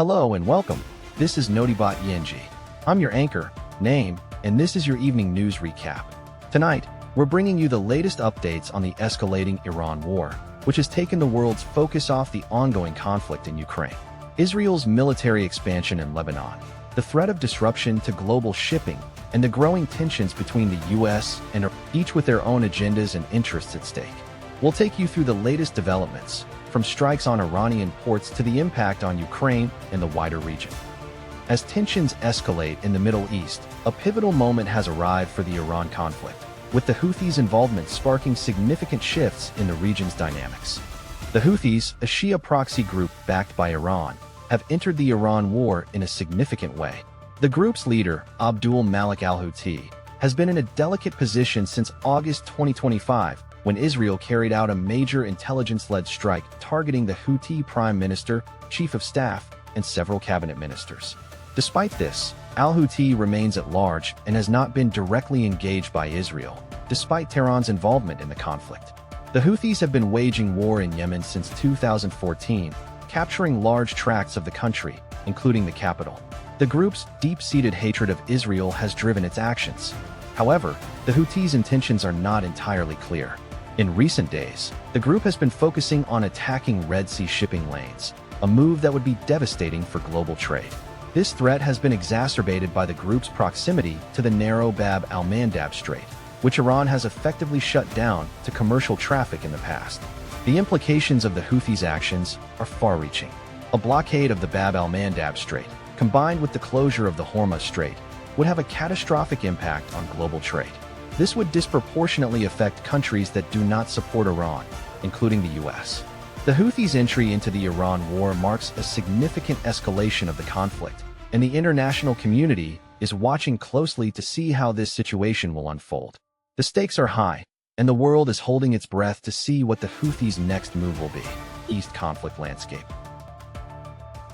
Hello and welcome. This is Notibot Yenji. I'm your anchor, Name, and this is your evening news recap. Tonight, we're bringing you the latest updates on the escalating Iran war, which has taken the world's focus off the ongoing conflict in Ukraine, Israel's military expansion in Lebanon, the threat of disruption to global shipping, and the growing tensions between the U.S. and Iran, each with their own agendas and interests at stake. We'll take you through the latest developments, from strikes on Iranian ports to the impact on Ukraine and the wider region. As tensions escalate in the Middle East, a pivotal moment has arrived for the Iran conflict, with the Houthis' involvement sparking significant shifts in the region's dynamics. The Houthis, a Shia proxy group backed by Iran, have entered the Iran war in a significant way. The group's leader, Abdul Malik al-Houthi, has been in a delicate position since August 2025, when Israel carried out a major intelligence-led strike targeting the Houthi prime minister, chief of staff, and several cabinet ministers. Despite this, al-Houthi remains at large and has not been directly engaged by Israel, despite Tehran's involvement in the conflict. The Houthis have been waging war in Yemen since 2014, capturing large tracts of the country, including the capital. The group's deep-seated hatred of Israel has driven its actions. However, the Houthis' intentions are not entirely clear. In recent days, the group has been focusing on attacking Red Sea shipping lanes, a move that would be devastating for global trade. This threat has been exacerbated by the group's proximity to the narrow Bab al-Mandeb Strait, which Iran has effectively shut down to commercial traffic in the past. The implications of the Houthis' actions are far-reaching. A blockade of the Bab al-Mandeb Strait, combined with the closure of the Hormuz Strait, would have a catastrophic impact on global trade. This would disproportionately affect countries that do not support Iran, including the U.S. The Houthis' entry into the Iran war marks a significant escalation of the conflict, and the international community is watching closely to see how this situation will unfold. The stakes are high, and the world is holding its breath to see what the Houthis' next move will be. East conflict landscape.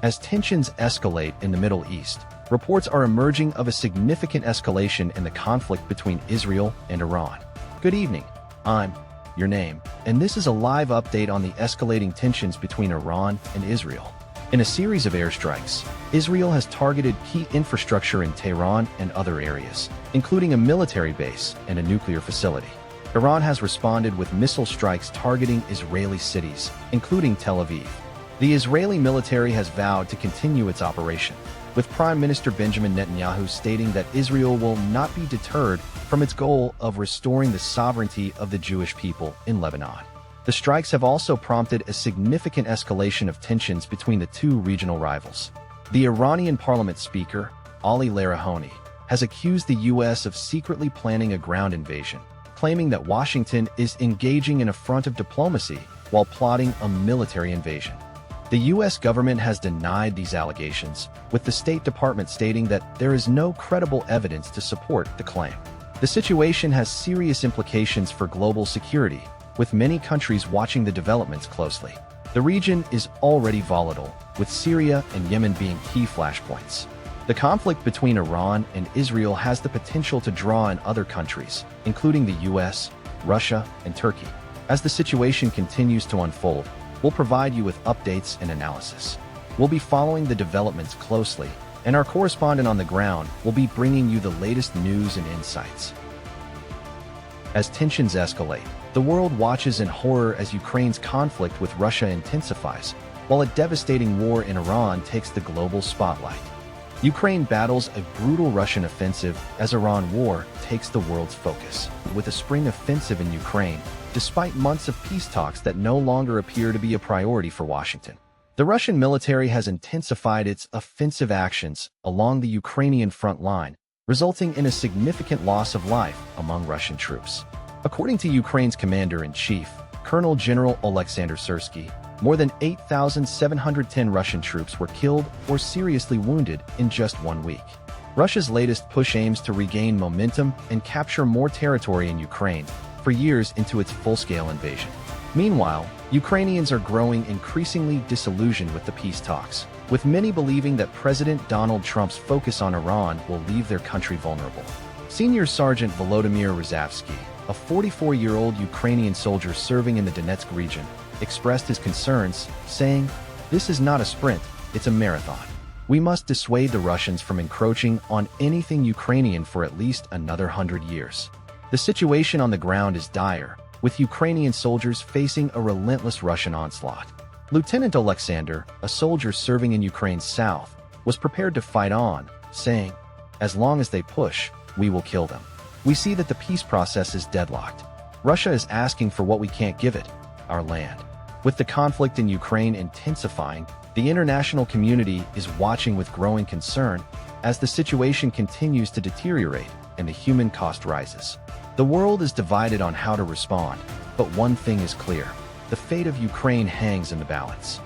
As tensions escalate in the Middle East, reports are emerging of a significant escalation in the conflict between Israel and Iran. Good evening, I'm your Name, and this is a live update on the escalating tensions between Iran and Israel. In a series of airstrikes, Israel has targeted key infrastructure in Tehran and other areas, including a military base and a nuclear facility. Iran has responded with missile strikes targeting Israeli cities, including Tel Aviv. The Israeli military has vowed to continue its operation, with Prime Minister Benjamin Netanyahu stating that Israel will not be deterred from its goal of restoring the sovereignty of the Jewish people in Lebanon. The strikes have also prompted a significant escalation of tensions between the two regional rivals. The Iranian parliament speaker, Ali Larijani, has accused the U.S. of secretly planning a ground invasion, claiming that Washington is engaging in a front of diplomacy while plotting a military invasion. The U.S. government has denied these allegations, with the State Department stating that there is no credible evidence to support the claim. The situation has serious implications for global security, with many countries watching the developments closely. The region is already volatile, with Syria and Yemen being key flashpoints. The conflict between Iran and Israel has the potential to draw in other countries, including the U.S., Russia, and Turkey. As the situation continues to unfold, we'll provide you with updates and analysis. We'll be following the developments closely, and our correspondent on the ground will be bringing you the latest news and insights. As tensions escalate, the world watches in horror as Ukraine's conflict with Russia intensifies, while a devastating war in Iran takes the global spotlight. Ukraine battles a brutal Russian offensive as Iran war takes the world's focus. With a spring offensive in Ukraine, despite months of peace talks that no longer appear to be a priority for Washington, the Russian military has intensified its offensive actions along the Ukrainian front line, resulting in a significant loss of life among Russian troops. According to Ukraine's commander-in-chief, Colonel General Oleksandr Syrsky, more than 8,710 Russian troops were killed or seriously wounded in just 1 week. Russia's latest push aims to regain momentum and capture more territory in Ukraine for years into its full-scale invasion. Meanwhile, Ukrainians are growing increasingly disillusioned with the peace talks, with many believing that President Donald Trump's focus on Iran will leave their country vulnerable. Senior Sergeant Volodymyr Rozavsky, a 44-year-old Ukrainian soldier serving in the Donetsk region, expressed his concerns, saying, "This is not a sprint, it's a marathon. We must dissuade the Russians from encroaching on anything Ukrainian for at least another 100 years. The situation on the ground is dire, with Ukrainian soldiers facing a relentless Russian onslaught. Lieutenant Alexander, a soldier serving in Ukraine's south, was prepared to fight on, saying, "As long as they push, we will kill them." We see that the peace process is deadlocked. Russia is asking for what we can't give it, our land. With the conflict in Ukraine intensifying, the international community is watching with growing concern as the situation continues to deteriorate and the human cost rises. The world is divided on how to respond, but one thing is clear: the fate of Ukraine hangs in the balance.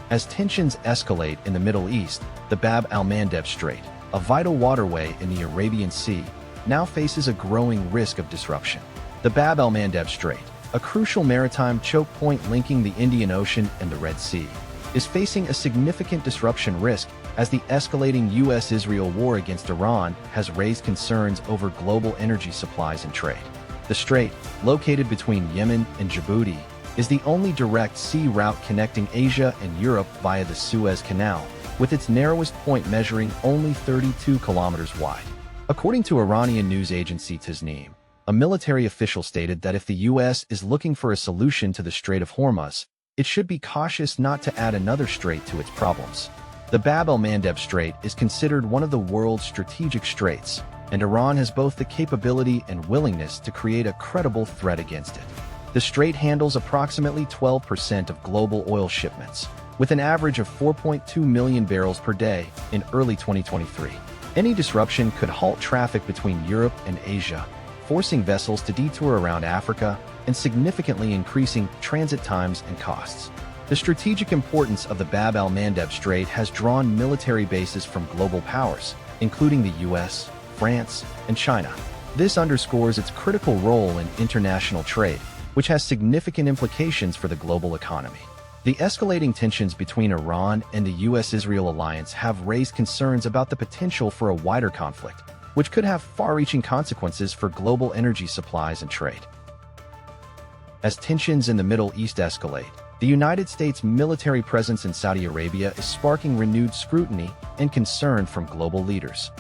As tensions escalate in the Middle East, the Bab al-Mandeb Strait, a vital waterway in the Arabian Sea, now faces a growing risk of disruption. The Bab al-Mandeb Strait, a crucial maritime choke point linking the Indian Ocean and the Red Sea, is facing a significant disruption risk as the escalating U.S.-Israel war against Iran has raised concerns over global energy supplies and trade. The strait, located between Yemen and Djibouti, is the only direct sea route connecting Asia and Europe via the Suez Canal, with its narrowest point measuring only 32 kilometers wide. According to Iranian news agency Tasnim, a military official stated that if the U.S. is looking for a solution to the Strait of Hormuz, it should be cautious not to add another strait to its problems. The Bab al-Mandeb Strait is considered one of the world's strategic straits, and Iran has both the capability and willingness to create a credible threat against it. The strait handles approximately 12% of global oil shipments, with an average of 4.2 million barrels per day in early 2023. Any disruption could halt traffic between Europe and Asia, forcing vessels to detour around Africa and significantly increasing transit times and costs. The strategic importance of the Bab al-Mandeb Strait has drawn military bases from global powers, including the US, France, and China. This underscores its critical role in international trade, which has significant implications for the global economy. The escalating tensions between Iran and the US-Israel alliance have raised concerns about the potential for a wider conflict, which could have far-reaching consequences for global energy supplies and trade. As tensions in the Middle East escalate, the United States' military presence in Saudi Arabia is sparking renewed scrutiny and concern from global leaders.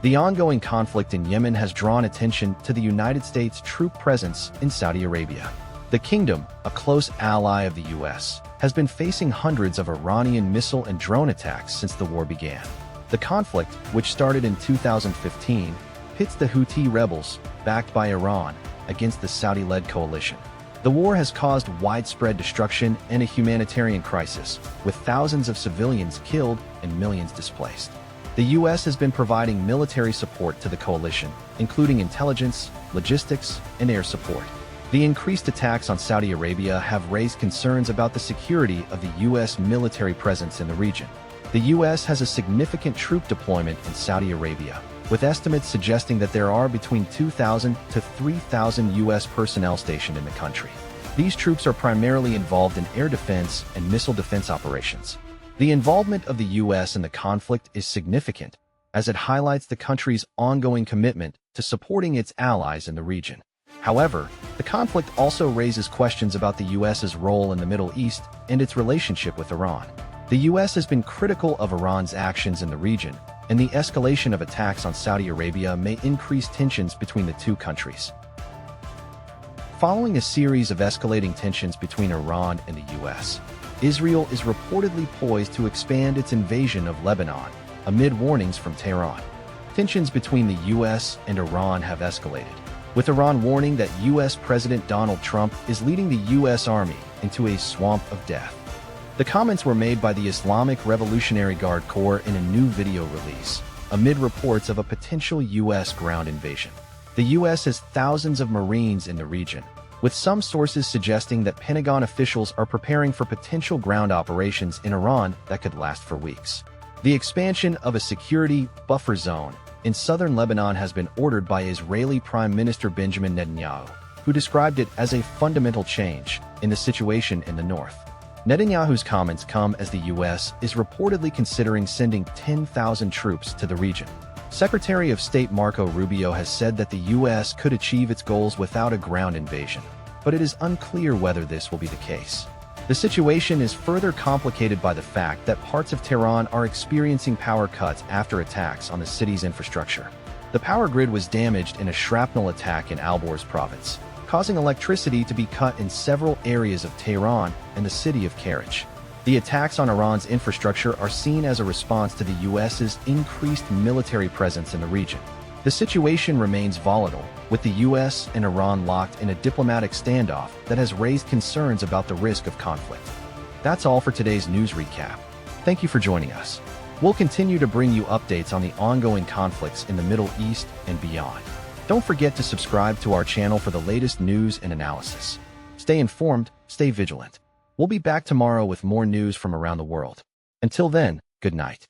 The ongoing conflict in Yemen has drawn attention to the United States' troop presence in Saudi Arabia. The kingdom, a close ally of the U.S., has been facing hundreds of Iranian missile and drone attacks since the war began. The conflict, which started in 2015, pits the Houthi rebels, backed by Iran, against the Saudi-led coalition. The war has caused widespread destruction and a humanitarian crisis, with thousands of civilians killed and millions displaced. The U.S. has been providing military support to the coalition, including intelligence, logistics, and air support. The increased attacks on Saudi Arabia have raised concerns about the security of the U.S. military presence in the region. The U.S. has a significant troop deployment in Saudi Arabia, with estimates suggesting that there are between 2,000 to 3,000 U.S. personnel stationed in the country. These troops are primarily involved in air defense and missile defense operations. The involvement of the U.S. in the conflict is significant, as it highlights the country's ongoing commitment to supporting its allies in the region. However, the conflict also raises questions about the U.S.'s role in the Middle East and its relationship with Iran. The U.S. has been critical of Iran's actions in the region, and the escalation of attacks on Saudi Arabia may increase tensions between the two countries. Following a series of escalating tensions between Iran and the U.S., Israel is reportedly poised to expand its invasion of Lebanon, amid warnings from Tehran. Tensions between the U.S. and Iran have escalated, with Iran warning that U.S. President Donald Trump is leading the U.S. Army into a swamp of death. The comments were made by the Islamic Revolutionary Guard Corps in a new video release, amid reports of a potential U.S. ground invasion. The U.S. has thousands of Marines in the region, with some sources suggesting that Pentagon officials are preparing for potential ground operations in Iran that could last for weeks. The expansion of a security buffer zone in southern Lebanon has been ordered by Israeli Prime Minister Benjamin Netanyahu, who described it as a fundamental change in the situation in the north. Netanyahu's comments come as the U.S. is reportedly considering sending 10,000 troops to the region. Secretary of State Marco Rubio has said that the U.S. could achieve its goals without a ground invasion, but it is unclear whether this will be the case. The situation is further complicated by the fact that parts of Tehran are experiencing power cuts after attacks on the city's infrastructure. The power grid was damaged in a shrapnel attack in Alborz province, causing electricity to be cut in several areas of Tehran and the city of Karaj. The attacks on Iran's infrastructure are seen as a response to the U.S.'s increased military presence in the region. The situation remains volatile, with the U.S. and Iran locked in a diplomatic standoff that has raised concerns about the risk of conflict. That's all for today's news recap. Thank you for joining us. We'll continue to bring you updates on the ongoing conflicts in the Middle East and beyond. Don't forget to subscribe to our channel for the latest news and analysis. Stay informed, stay vigilant. We'll be back tomorrow with more news from around the world. Until then, good night.